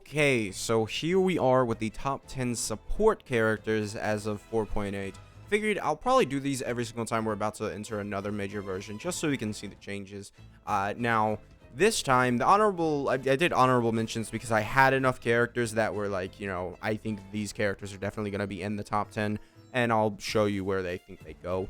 Okay, so here we are with the top 10 support characters as of 4.8. Figured I'll probably do these every single time we're about to enter another major version, just so we can see the changes. Now, this time, I did honorable mentions because I had enough characters that were like, I think these characters are definitely going to be in the top 10, and I'll show you where they think they go.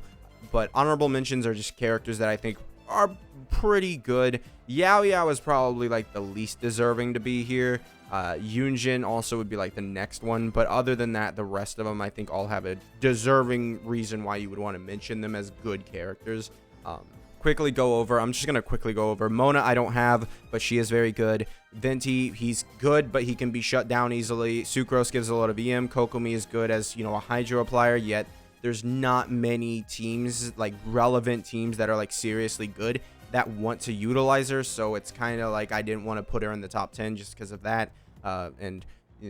But honorable mentions are just characters that I think are pretty good. Yao Yao is probably like the least deserving to be here. Yunjin also would be like the next one, but other than that, the rest of them I think all have a deserving reason why you would want to mention them as good characters. I'm just gonna quickly go over Mona. I don't have, but she is very good. Venti, he's good, but he can be shut down easily. Sucrose gives a lot of EM. Kokomi is good as a hydro applier, yet there's not many teams, like relevant teams, that are like seriously good that want to utilize her, so it's kind of like I didn't want to put her in the top 10 just because of that. And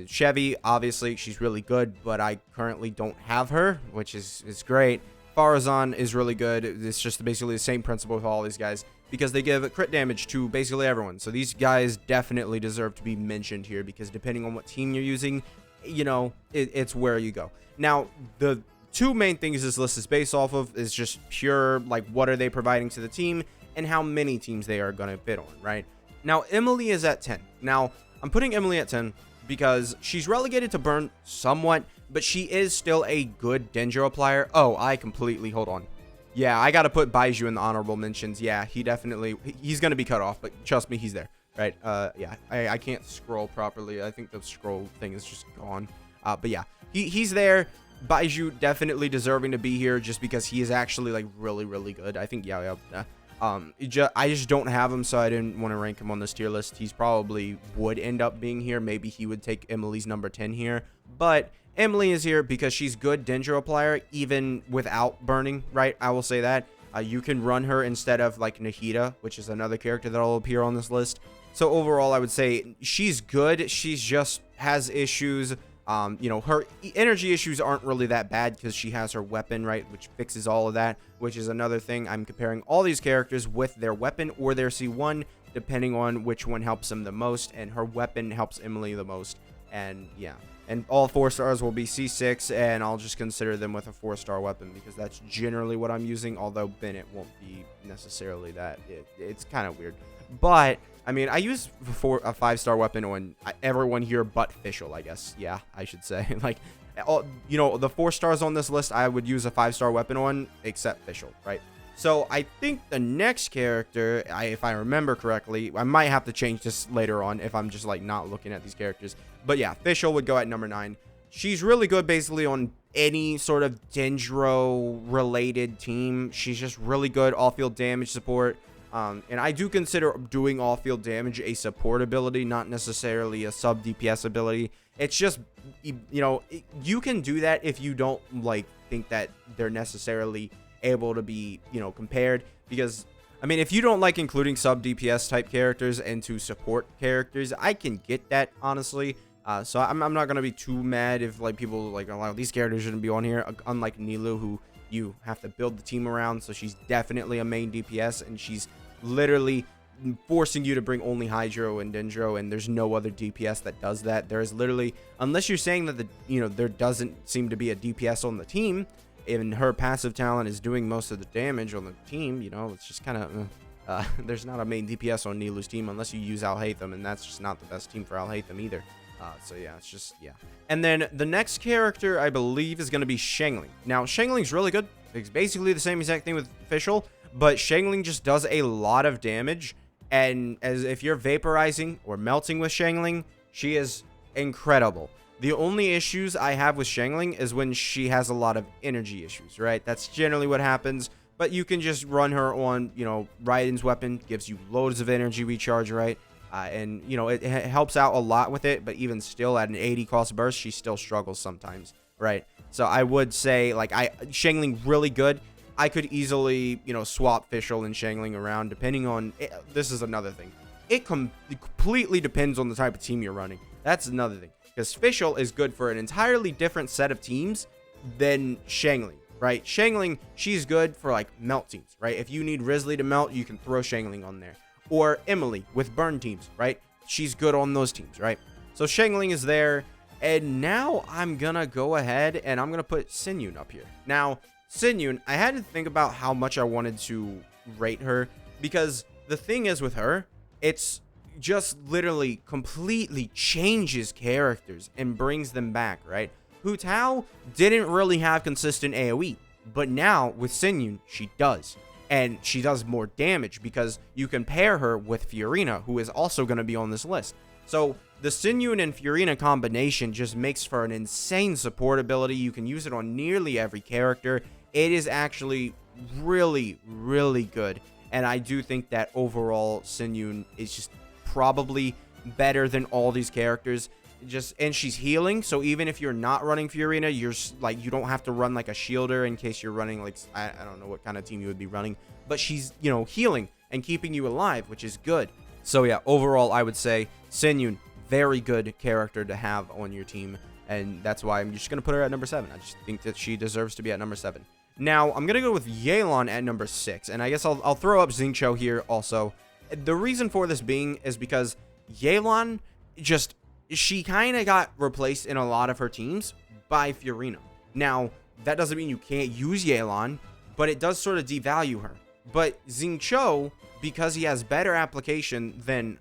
Chevy, obviously she's really good, but I currently don't have her, which is great. Farazan is really good. It's just basically the same principle with all these guys because they give crit damage to basically everyone, so these guys definitely deserve to be mentioned here because depending on what team you're using, it's where you go. Now, the two main things this list is based off of is just pure, like, what are they providing to the team and how many teams they are going to bid on, right? Now, Emily is at 10. Now, I'm putting Emily at 10 because she's relegated to burn somewhat, but she is still a good Dendro applier. Oh, hold on. Yeah, I got to put Baiju in the honorable mentions. Yeah, he's going to be cut off, but trust me, he's there, right? Yeah, I can't scroll properly. I think the scroll thing is just gone. But yeah, he's there. Baiju definitely deserving to be here just because he is actually like really, really good. I think, yeah. I just don't have him, so I didn't want to rank him on this tier list. He's probably would end up being here. Maybe he would take Emily's number 10 here, but Emily is here because she's good Dendro applier even without burning, right? I will say that. You can run her instead of like Nahida, which is another character that'll appear on this list. So overall, I would say she's good. She's just has issues. Her energy issues aren't really that bad because she has her weapon, right, which fixes all of that, which is another thing. I'm comparing all these characters with their weapon or their C1, depending on which one helps them the most, and her weapon helps Emily the most. And yeah, and all 4 stars will be C6, and I'll just consider them with a 4-star weapon because that's generally what I'm using, although Bennett won't be necessarily that. It's kind of weird, but I mean, I use a 5-star weapon on everyone here but Fischl, I guess. Yeah, I should say. Like, the 4 stars on this list, I would use a 5-star weapon on, except Fischl, right? So I think the next character, if I remember correctly, I might have to change this later on if I'm just like not looking at these characters. But yeah, Fischl would go at number 9. She's really good basically on any sort of Dendro-related team. She's just really good all-field damage support. And I do consider doing all-field damage a support ability, not necessarily a sub-DPS ability. It's just, you can do that if you don't, like, think that they're necessarily able to be, compared. Because, I mean, if you don't like including sub-DPS type characters into support characters, I can get that, honestly. So I'm not going to be too mad if, like, people, like, a lot of these characters shouldn't be on here, unlike Nilou, who you have to build the team around. So she's definitely a main DPS, and she's literally forcing you to bring only Hydro and Dendro, and there's no other DPS that does that. There is literally, unless you're saying that there doesn't seem to be a DPS on the team, and her passive talent is doing most of the damage on the team, it's just kind of, there's not a main DPS on Nilou's team unless you use Alhaitham, and that's just not the best team for Alhaitham either. So yeah, it's just, yeah. And then the next character, I believe, is going to be Xiangling. Now, Xiangling's really good. It's basically the same exact thing with Fischl, but Xiangling just does a lot of damage, and as if you're vaporizing or melting with Xiangling, she is incredible. The only issues I have with Xiangling is when she has a lot of energy issues, right? That's generally what happens, but you can just run her on, Raiden's weapon, gives you loads of energy recharge, right? And, it helps out a lot with it, but even still at an 80 cost burst, she still struggles sometimes, right? So I would say, like, Xiangling really good. I could easily, swap Fischl and Xiangling around depending on, this is another thing. It completely depends on the type of team you're running. That's another thing. Because Fischl is good for an entirely different set of teams than Xiangling, right? Xiangling, she's good for, like, melt teams, right? If you need Risley to melt, you can throw Xiangling on there. Or Emily with burn teams, right? She's good on those teams, right? So Shangling is there. And now I'm going to go ahead and I'm going to put Sinyun up here. Now, Sinyun, I had to think about how much I wanted to rate her, because the thing is with her, it's just literally completely changes characters and brings them back, right? Hu Tao didn't really have consistent AoE, but now with Sinyun, she does. And she does more damage because you can pair her with Fiorina, who is also going to be on this list. So the Sinyun and Fiorina combination just makes for an insane support ability. You can use it on nearly every character. It is actually really, really good. And I do think that overall Sinyun is just probably better than all these characters. And she's healing, so even if you're not running Fiorina, you don't have to run like a shielder in case you're running like I don't know what kind of team you would be running, but she's, you know, healing and keeping you alive, which is good. So yeah, overall I would say Sinyun, very good character to have on your team, and that's why I'm just gonna put her at number 7. I just think that she deserves to be at number 7. Now I'm gonna go with Yelan at number 6, and I guess I'll throw up Xingqiu here also. The reason for this being is because Yelan she kind of got replaced in a lot of her teams by Fiorina. Now, that doesn't mean you can't use Yelan, but it does sort of devalue her. But Xingqiu, because he has better application than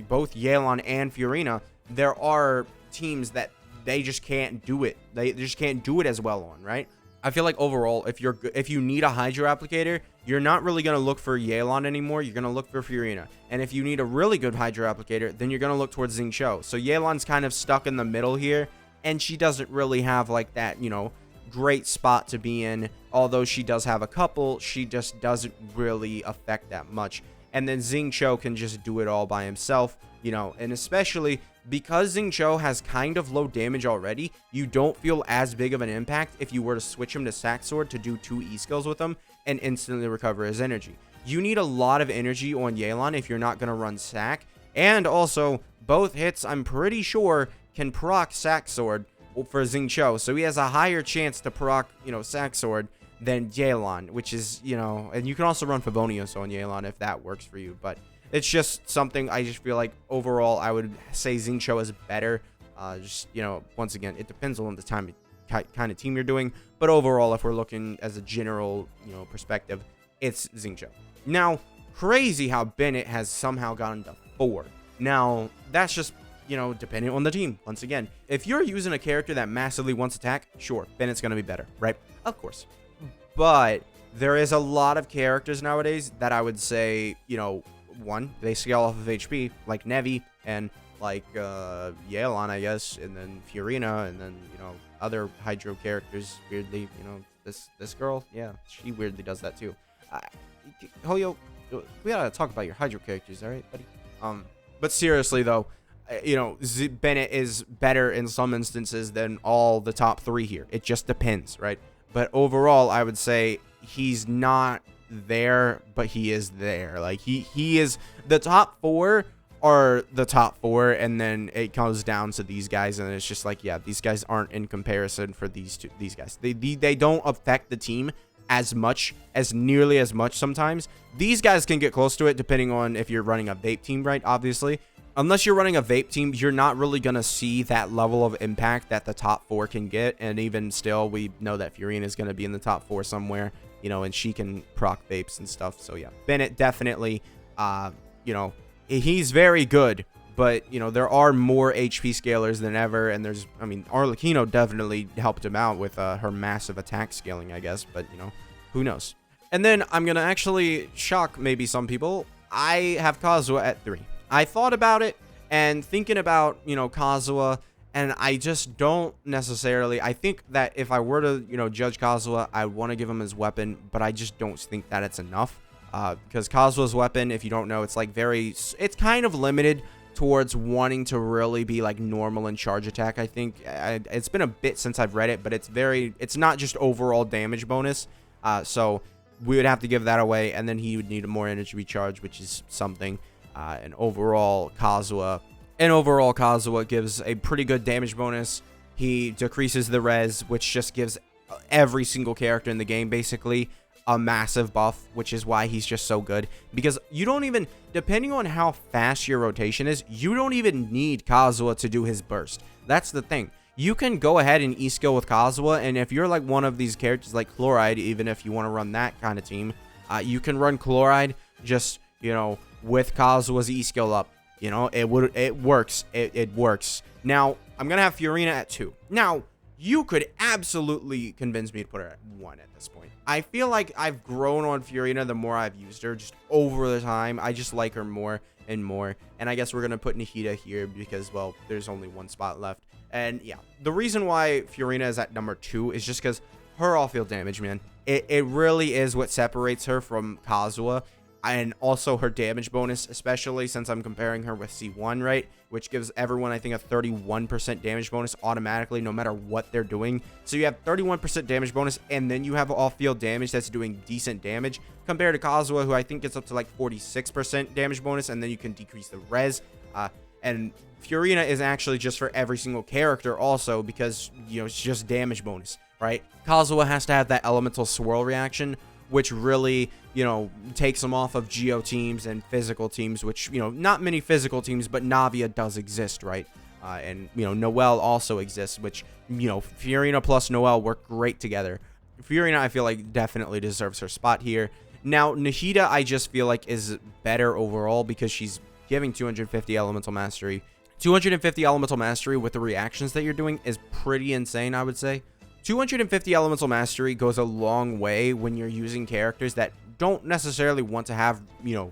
both Yelan and Fiorina, there are teams that they just can't do it. They just can't do it as well on, right? I feel like overall, if you need a Hydro applicator, you're not really going to look for Yelan anymore. You're going to look for Fiorina. And if you need a really good Hydro applicator, then you're going to look towards Xingqiu. So Yelan's kind of stuck in the middle here, and she doesn't really have like that, you know, great spot to be in. Although she does have a couple, she just doesn't really affect that much. And then Xingqiu can just do it all by himself, you know, and especially because Xingqiu has kind of low damage already, you don't feel as big of an impact if you were to switch him to Sack Sword to do 2 E-skills with him and instantly recover his energy. You need a lot of energy on Yelan if you're not going to run Sack, and also both hits, I'm pretty sure, can proc Sack Sword for Xingqiu, so he has a higher chance to proc, you know, Sack Sword than Yelan, which is, you know, and you can also run Favonius on Yelan if that works for you, but it's just something I just feel like overall I would say Xingqiu is better. Just, you know, once again, it depends on the kind of team you're doing, but overall, if we're looking as a general, you know, perspective, it's Xingqiu. Now, crazy how Bennett has somehow gotten to 4. Now, that's just, you know, depending on the team. Once again, if you're using a character that massively wants attack, sure, Bennett's going to be better, right? Of course. But there is a lot of characters nowadays that I would say, you know, one, they scale off of HP, like Nevi and like Yelan, I guess, and then Fiorina, and then, you know, other Hydro characters weirdly, you know, this girl, yeah, she weirdly does that too. Hoyo, we gotta talk about your Hydro characters, all right, buddy? But seriously though, you know, Bennett is better in some instances than all the top 3 here. It just depends, right? But overall, I would say he's not there, but he is there. Like he is, the top 4 are the top 4, and then it comes down to these guys, and it's just like, yeah, these guys aren't in comparison for these guys. They don't affect the team as much, as nearly as much sometimes. These guys can get close to it depending on if you're running a vape team, right? Obviously, unless you're running a vape team, you're not really gonna see that level of impact that the top 4 can get. And even still, we know that Fiorina is gonna be in the top 4 somewhere, you know, and she can proc vapes and stuff. So yeah, Bennett definitely, you know, he's very good, but, you know, there are more HP scalers than ever, and there's, I mean, Arlecchino definitely helped him out with her massive attack scaling, I guess, but, you know, who knows. And then I'm gonna actually shock maybe some people. I have Kazuha at 3. I thought about it, and thinking about, you know, Kazuha, and I just don't necessarily, I think that if I were to, you know, judge Kazuha, I want to give him his weapon, but I just don't think that it's enough. Because Kazuha's weapon, if you don't know, it's like it's kind of limited towards wanting to really be like normal in charge attack. I think it's been a bit since I've read it, but it's not just overall damage bonus. So we would have to give that away, and then he would need a more energy recharge, which is something. And overall Kazuha gives a pretty good damage bonus. He decreases the res, which just gives every single character in the game basically a massive buff, which is why he's just so good, because you don't even, depending on how fast your rotation is, you don't even need Kazuha to do his burst. That's the thing. You can go ahead and E-skill with Kazuha, and if you're like one of these characters like Chloride, even if you want to run that kind of team, you can run Chloride just, you know, with Kazuha's E-skill up. You know, it works. It works. Now, I'm going to have Fiorina at 2. Now, you could absolutely convince me to put her at 1 at this point. I feel like I've grown on Fiorina the more I've used her, just over the time. I just like her more and more. And I guess we're going to put Nahida here because, well, there's only one spot left. And yeah, the reason why Fiorina is at number 2 is just because her off-field damage, man. It really is what separates her from Kazuha. And also her damage bonus, especially since I'm comparing her with C1, right? Which gives everyone, I think, a 31% damage bonus automatically, no matter what they're doing. So you have 31% damage bonus, and then you have off-field damage that's doing decent damage, compared to Kazuha, who I think gets up to like 46% damage bonus, and then you can decrease the res. And Fiorina is actually just for every single character also, because, you know, it's just damage bonus, right? Kazuha has to have that elemental swirl reaction, which really, you know, takes them off of Geo teams and physical teams, which, you know, not many physical teams, but Navia does exist, right? And, you know, Noelle also exists, which, you know, Fiorina plus Noelle work great together. Fiorina, I feel like, definitely deserves her spot here. Now, Nahida, I just feel like, is better overall because she's giving 250 elemental mastery. 250 elemental mastery with the reactions that you're doing is pretty insane, I would say. 250 elemental mastery goes a long way when you're using characters that don't necessarily want to have, you know,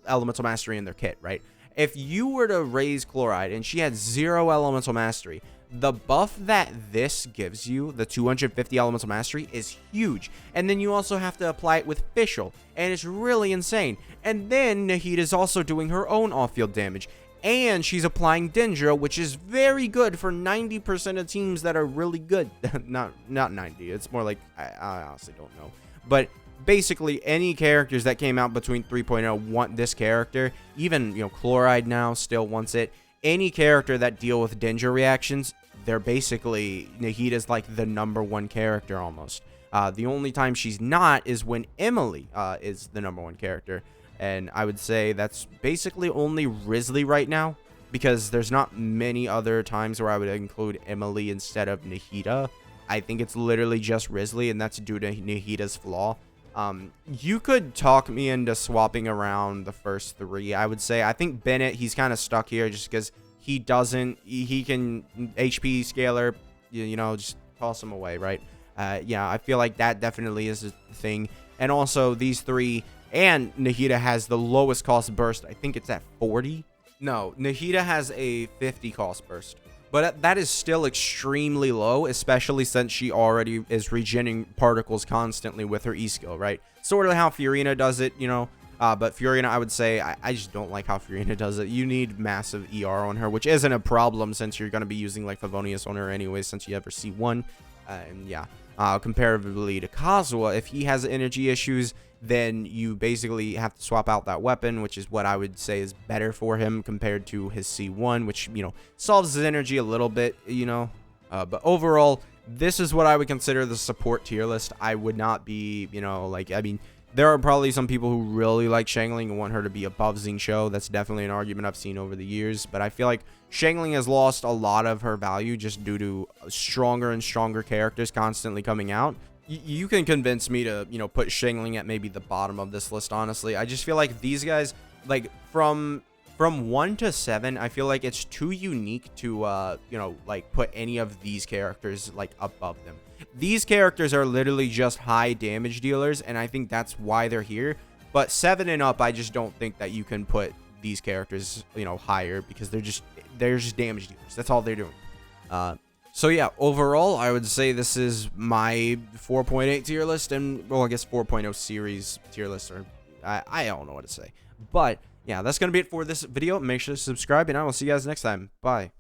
elemental mastery in their kit, right? If you were to raise Chloride and she had 0 elemental mastery, the buff that this gives you, the 250 elemental mastery, is huge. And then you also have to apply it with Fischl, and it's really insane. And then Nahida is also doing her own off-field damage. And she's applying Dendro, which is very good for 90% of teams that are really good. not 90. It's more like, I honestly don't know. But basically, any characters that came out between 3.0 want this character. Even, you know, Chloride now still wants it. Any character that deal with Dendro reactions, they're basically, Nahida's like the #1 character almost. The only time she's not is when Emily is the #1 character. And I would say that's basically only Risley right now, because there's not many other times where I would include Emily instead of Nahida. I think it's literally just Risley, and that's due to Nahida's flaw. You could talk me into swapping around the first 3, I would say. I think Bennett, he's kind of stuck here just because he doesn't, he can HP scaler, you know, just toss him away, right? Yeah, I feel like that definitely is a thing. And also, these 3... And Nahida has the lowest cost burst. I think it's at 40. No, Nahida has a 50 cost burst. But that is still extremely low, especially since she already is regenerating particles constantly with her E-skill, right? Sort of how Fiorina does it, you know. But Fiorina, I would say, I just don't like how Fiorina does it. You need massive ER on her, which isn't a problem since you're going to be using, like, Favonius on her anyway, since you have her C1. And yeah, comparatively to Kazuha, if he has energy issues, then you basically have to swap out that weapon, which is what I would say is better for him compared to his C1, which, you know, solves his energy a little bit, you know. But overall, this is what I would consider the support tier list. I would not be, you know, like, I mean, there are probably some people who really like Xiangling and want her to be above Xingqiu. That's definitely an argument I've seen over the years. But I feel like Xiangling has lost a lot of her value just due to stronger and stronger characters constantly coming out. You can convince me to, you know, put Xiangling at maybe the bottom of this list, honestly. I just feel like these guys, like, from 1 to 7, I feel like it's too unique to, you know, like, put any of these characters, like, above them. These characters are literally just high damage dealers, and I think that's why they're here. But 7 and up, I just don't think that you can put these characters, you know, higher, because they're just damage dealers. That's all they're doing. So yeah, overall, I would say this is my 4.8 tier list, and, well, I guess 4.0 series tier list, or I don't know what to say. But yeah, that's going to be it for this video. Make sure to subscribe, and I will see you guys next time. Bye.